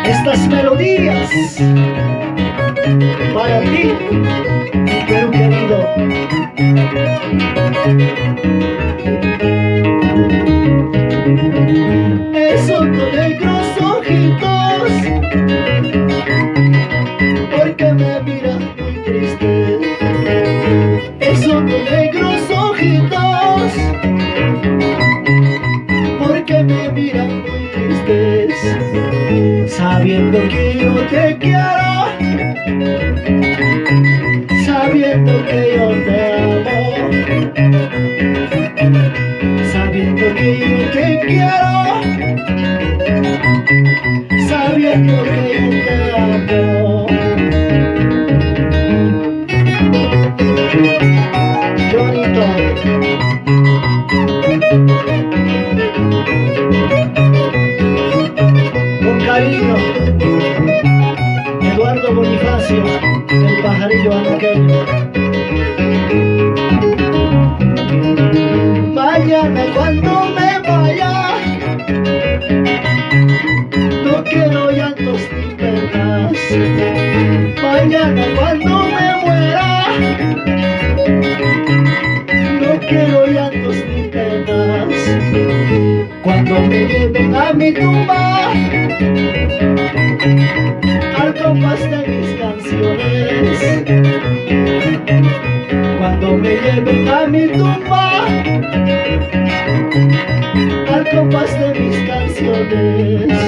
Estas melodías para ti, Perú querido. Esos negros ojitos, porque me miras muy triste. Esos negros ojitos, porque me miran muy tristes, sabiendo que yo te quiero, sabiendo que yo te amo, sabiendo que yo te quiero, sabiendo que yo te amo. Qué bonito. Con cariño, Eduardo Bonifacio, el pajarillo antioqueño. Mañana cuando me vaya, no quiero llantos ni penas. Mañana cuando me muera, no quiero llantos ni penas. Cuando me lleven a mi tumba, al compás de mis canciones. Cuando me lleven a mi tumba, al compás de mis canciones.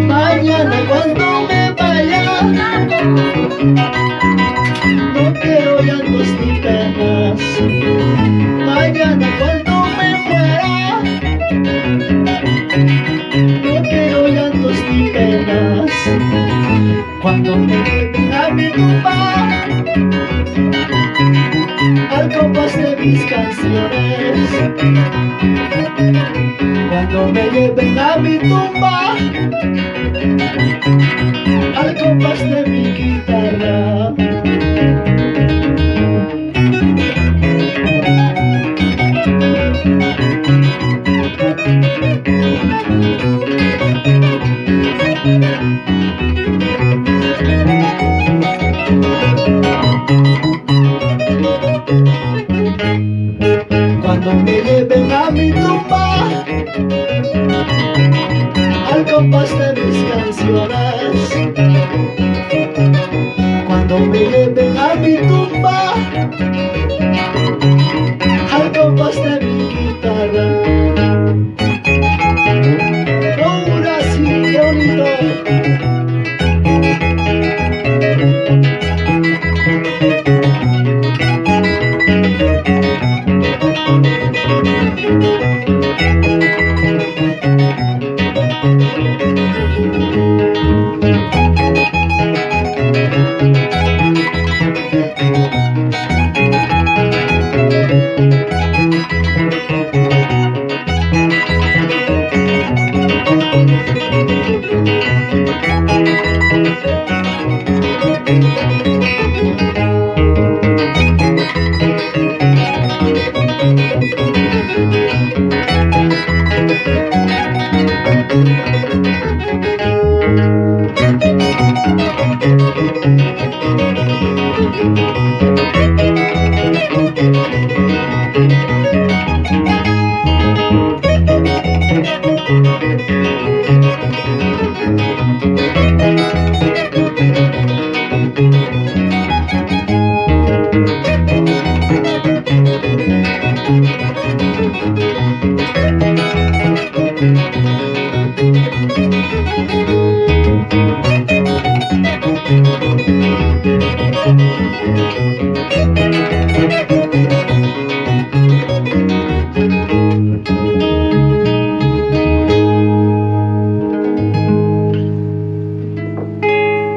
Mañana cuando me vaya, no quiero llantos ni penas. Mañana cuando me muera, no quiero llantos ni penas. Cuando me lleven a mi tumba, al compás de mis canciones. Cuando me lleven a mi tumba, al compás de mi guitarra. Cuando me lleven a mi tumba, al compás